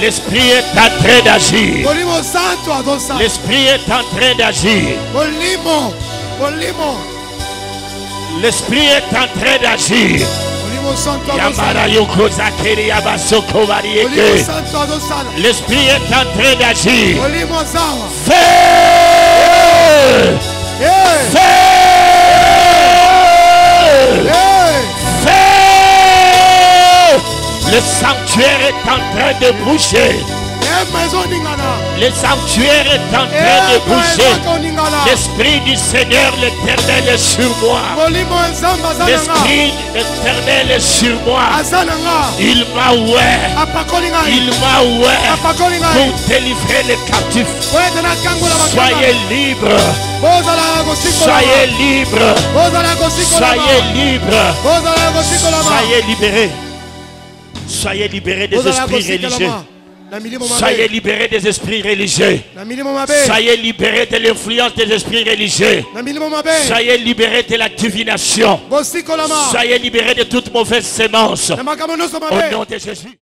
L'Esprit est en train d'agir. L'Esprit est en train d'agir. L'Esprit est en train d'agir. L'Esprit est en train d'agir. Fais! Le sanctuaire est en train de bouger. Le sanctuaire est en train de bouger. L'Esprit du Seigneur l'Éternel est sur moi. L'Esprit l'Éternel est sur moi. Il m'a ouvert. Il m'a ouvert pour délivrer les captifs. Soyez libres. Soyez libres. Soyez libres. Soyez libérés. Soyez libérés des esprits religieux. Soyez libérés des esprits religieux. Soyez libérés de l'influence des esprits religieux. Soyez libérés de la divination. Soyez libérés de toute mauvaise sémence. Au nom de Jésus.